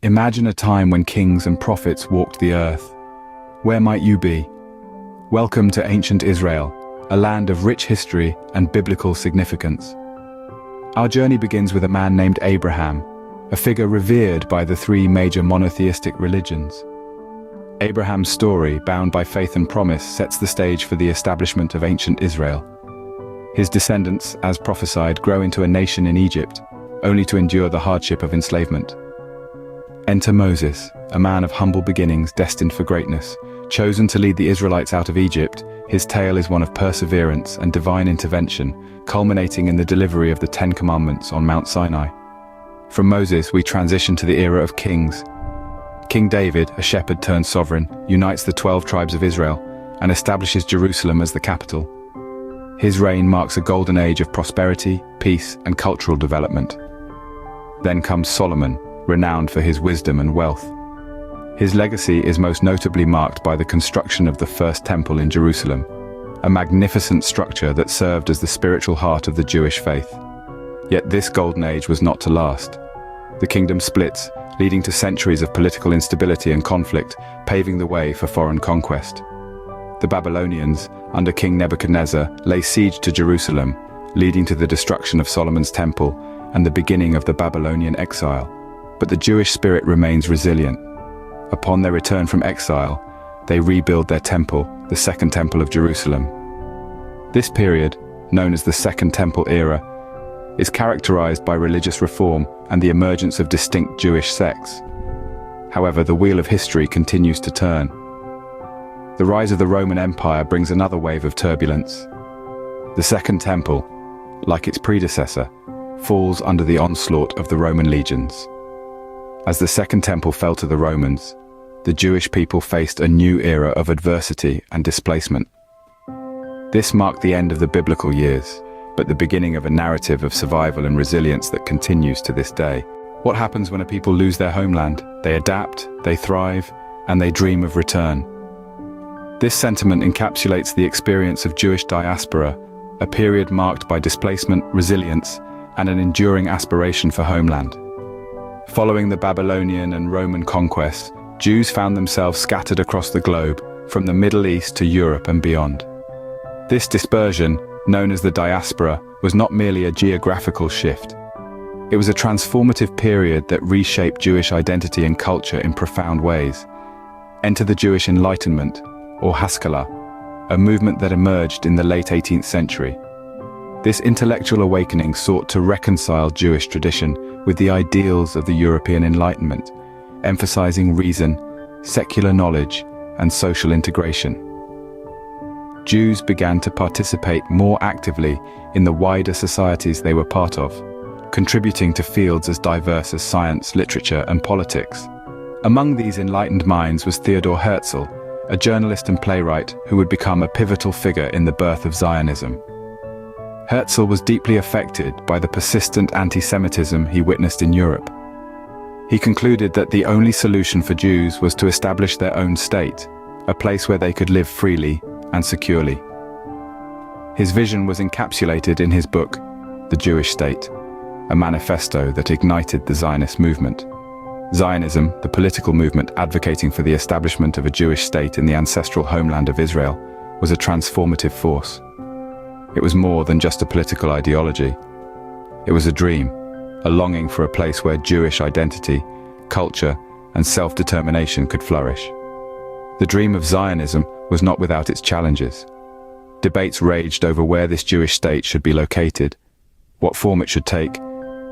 Imagine a time when kings and prophets walked the earth. Where might you be? Welcome to ancient Israel, a land of rich history and biblical significance. Our journey begins with a man named Abraham, a figure revered by the three major monotheistic religions. Abraham's story, bound by faith and promise, sets the stage for the establishment of ancient Israel. His descendants, as prophesied, grow into a nation in Egypt, only to endure the hardship of enslavement. Enter Moses, a man of humble beginnings destined for greatness. Chosen to lead the Israelites out of Egypt, his tale is one of perseverance and divine intervention, culminating in the delivery of the Ten Commandments on Mount Sinai. From Moses, we transition to the era of kings. King David, a shepherd turned sovereign, unites the 12 tribes of Israel and establishes Jerusalem as the capital. His reign marks a golden age of prosperity, peace, and cultural development. Then comes Solomon, renowned for his wisdom and wealth. His legacy is most notably marked by the construction of the first temple in Jerusalem, a magnificent structure that served as the spiritual heart of the Jewish faith. Yet this golden age was not to last. The kingdom splits, leading to centuries of political instability and conflict, paving the way for foreign conquest. The Babylonians, under King Nebuchadnezzar, lay siege to Jerusalem, leading to the destruction of Solomon's temple and the beginning of the Babylonian exile. But the Jewish spirit remains resilient. Upon their return from exile, they rebuild their temple, the Second Temple of Jerusalem. This period, known as the Second Temple era, is characterized by religious reform and the emergence of distinct Jewish sects. However, the wheel of history continues to turn. The rise of the Roman Empire brings another wave of turbulence. The Second Temple, like its predecessor, falls under the onslaught of the Roman legions. As the Second Temple fell to the Romans, the Jewish people faced a new era of adversity and displacement. This marked the end of the biblical years, but the beginning of a narrative of survival and resilience that continues to this day. What happens when a people lose their homeland? They adapt, they thrive, and they dream of return. This sentiment encapsulates the experience of Jewish diaspora, a period marked by displacement, resilience, and an enduring aspiration for homeland. Following the Babylonian and Roman conquests, Jews found themselves scattered across the globe, from the Middle East to Europe and beyond. This dispersion, known as the diaspora, was not merely a geographical shift. It was a transformative period that reshaped Jewish identity and culture in profound ways. Enter the Jewish Enlightenment, or Haskalah, a movement that emerged in the late 18th century. This intellectual awakening sought to reconcile Jewish tradition with the ideals of the European Enlightenment, emphasizing reason, secular knowledge, and social integration. Jews began to participate more actively in the wider societies they were part of, contributing to fields as diverse as science, literature, and politics. Among these enlightened minds was Theodor Herzl, a journalist and playwright who would become a pivotal figure in the birth of Zionism. Herzl was deeply affected by the persistent anti-Semitism he witnessed in Europe. He concluded that the only solution for Jews was to establish their own state, a place where they could live freely and securely. His vision was encapsulated in his book, The Jewish State, a manifesto that ignited the Zionist movement. Zionism, the political movement advocating for the establishment of a Jewish state in the ancestral homeland of Israel, was a transformative force. It was more than just a political ideology. It was a dream, a longing for a place where Jewish identity, culture, and self-determination could flourish. The dream of Zionism was not without its challenges. Debates raged over where this Jewish state should be located, what form it should take,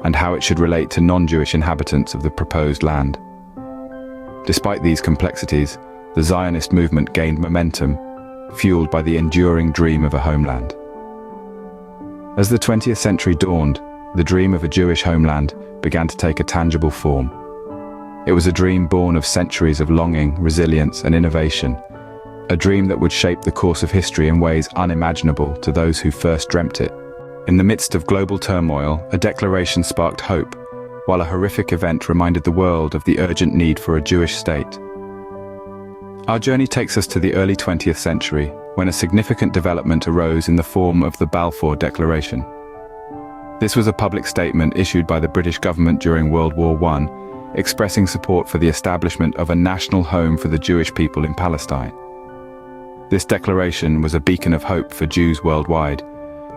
and how it should relate to non-Jewish inhabitants of the proposed land. Despite these complexities, the Zionist movement gained momentum, fueled by the enduring dream of a homeland. As the 20th century dawned, the dream of a Jewish homeland began to take a tangible form. It was a dream born of centuries of longing, resilience, and innovation, a dream that would shape the course of history in ways unimaginable to those who first dreamt it. In the midst of global turmoil, a declaration sparked hope, while a horrific event reminded the world of the urgent need for a Jewish state. Our journey takes us to the early 20th century, when a significant development arose in the form of the Balfour Declaration. This was a public statement issued by the British government during World War I, expressing support for the establishment of a national home for the Jewish people in Palestine. This declaration was a beacon of hope for Jews worldwide,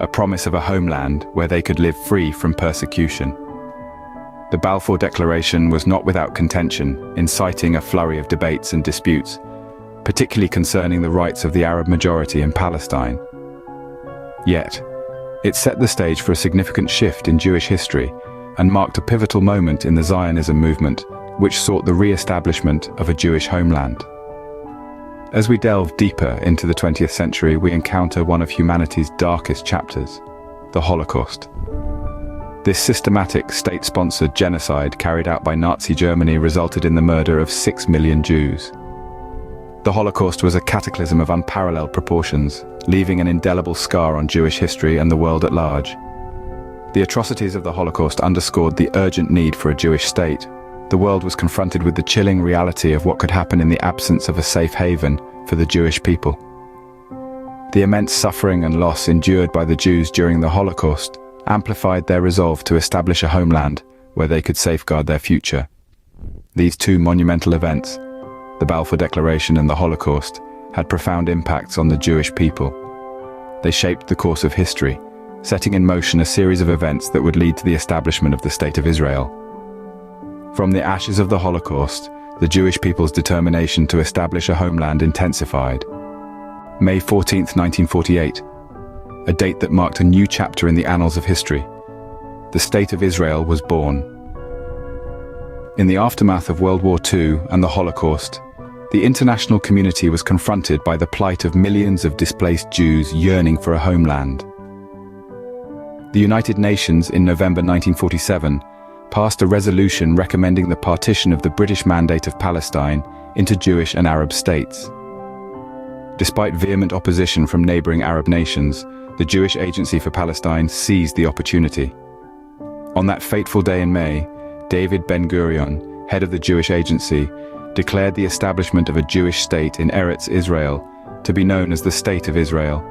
a promise of a homeland where they could live free from persecution. The Balfour Declaration was not without contention, inciting a flurry of debates and disputes, particularly concerning the rights of the Arab majority in Palestine. Yet, it set the stage for a significant shift in Jewish history and marked a pivotal moment in the Zionism movement, which sought the re-establishment of a Jewish homeland. As we delve deeper into the 20th century, we encounter one of humanity's darkest chapters, the Holocaust. This systematic, state-sponsored genocide carried out by Nazi Germany resulted in the murder of 6 million Jews. The Holocaust was a cataclysm of unparalleled proportions, leaving an indelible scar on Jewish history and the world at large. The atrocities of the Holocaust underscored the urgent need for a Jewish state. The world was confronted with the chilling reality of what could happen in the absence of a safe haven for the Jewish people. The immense suffering and loss endured by the Jews during the Holocaust amplified their resolve to establish a homeland where they could safeguard their future. These two monumental events, the Balfour Declaration and the Holocaust, had profound impacts on the Jewish people. They shaped the course of history, setting in motion a series of events that would lead to the establishment of the State of Israel. From the ashes of the Holocaust, the Jewish people's determination to establish a homeland intensified. May 14, 1948, a date that marked a new chapter in the annals of history. The State of Israel was born. In the aftermath of World War II and the Holocaust, the international community was confronted by the plight of millions of displaced Jews yearning for a homeland. The United Nations in November 1947 passed a resolution recommending the partition of the British Mandate of Palestine into Jewish and Arab states. Despite vehement opposition from neighboring Arab nations, the Jewish Agency for Palestine seized the opportunity. On that fateful day in May, David Ben-Gurion, head of the Jewish Agency, declared the establishment of a Jewish state in Eretz Israel to be known as the State of Israel.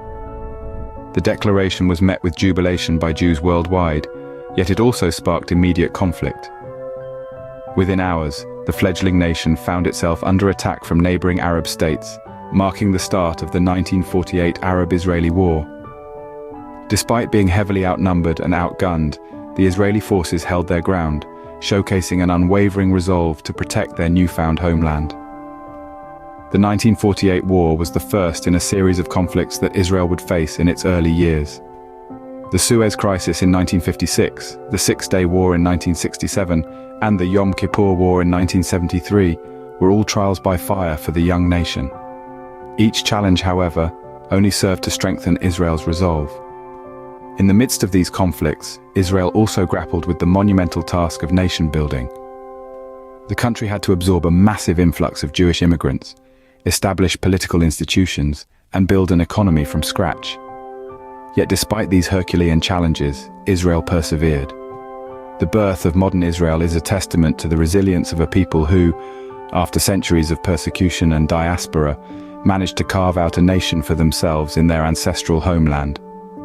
The declaration was met with jubilation by Jews worldwide, yet it also sparked immediate conflict. Within hours, the fledgling nation found itself under attack from neighboring Arab states, marking the start of the 1948 Arab-Israeli War. Despite being heavily outnumbered and outgunned, the Israeli forces held their ground, showcasing an unwavering resolve to protect their newfound homeland. The 1948 war was the first in a series of conflicts that Israel would face in its early years. The Suez Crisis in 1956, the Six-Day War in 1967, and the Yom Kippur War in 1973 were all trials by fire for the young nation. Each challenge, however, only served to strengthen Israel's resolve. In the midst of these conflicts, Israel also grappled with the monumental task of nation-building. The country had to absorb a massive influx of Jewish immigrants, establish political institutions, and build an economy from scratch. Yet despite these Herculean challenges, Israel persevered. The birth of modern Israel is a testament to the resilience of a people who, after centuries of persecution and diaspora, managed to carve out a nation for themselves in their ancestral homeland.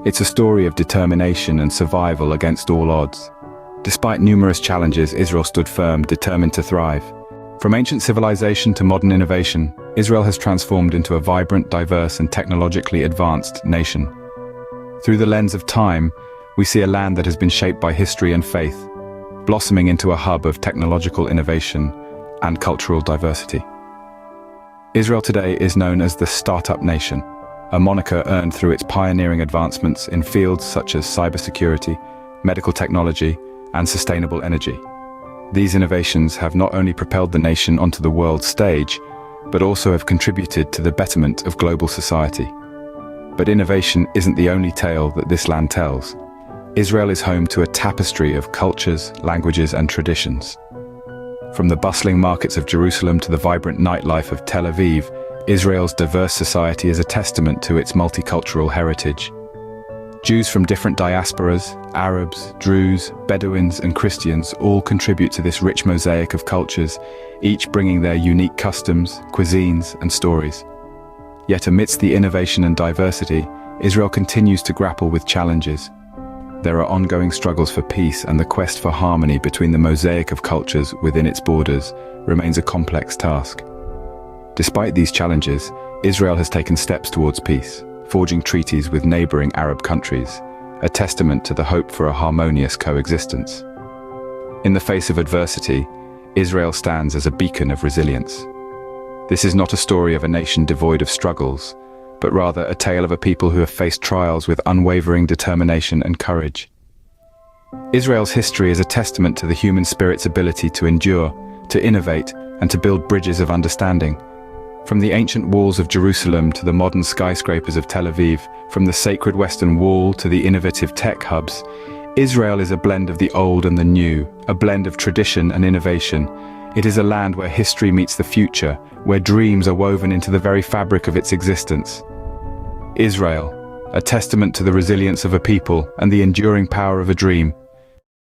It's a story of determination and survival against all odds. Despite numerous challenges, Israel stood firm, determined to thrive. From ancient civilization to modern innovation, Israel has transformed into a vibrant, diverse, and technologically advanced nation. Through the lens of time, we see a land that has been shaped by history and faith, blossoming into a hub of technological innovation and cultural diversity. Israel today is known as the Startup Nation, a moniker earned through its pioneering advancements in fields such as cybersecurity, medical technology, and sustainable energy. These innovations have not only propelled the nation onto the world stage, but also have contributed to the betterment of global society. But innovation isn't the only tale that this land tells. Israel is home to a tapestry of cultures, languages, and traditions. From the bustling markets of Jerusalem to the vibrant nightlife of Tel Aviv, Israel's diverse society is a testament to its multicultural heritage. Jews from different diasporas, Arabs, Druze, Bedouins, and Christians all contribute to this rich mosaic of cultures, each bringing their unique customs, cuisines, and stories. Yet amidst the innovation and diversity, Israel continues to grapple with challenges. there are ongoing struggles for peace, and the quest for harmony between the mosaic of cultures within its borders remains a complex task. Despite these challenges, Israel has taken steps towards peace, forging treaties with neighboring Arab countries, a testament to the hope for a harmonious coexistence. In the face of adversity, Israel stands as a beacon of resilience. This is not a story of a nation devoid of struggles, but rather a tale of a people who have faced trials with unwavering determination and courage. Israel's history is a testament to the human spirit's ability to endure, to innovate, and to build bridges of understanding. From the ancient walls of Jerusalem to the modern skyscrapers of Tel Aviv, from the sacred Western Wall to the innovative tech hubs, Israel is a blend of the old and the new, a blend of tradition and innovation. It is a land where history meets the future, where dreams are woven into the very fabric of its existence. Israel, a testament to the resilience of a people and the enduring power of a dream.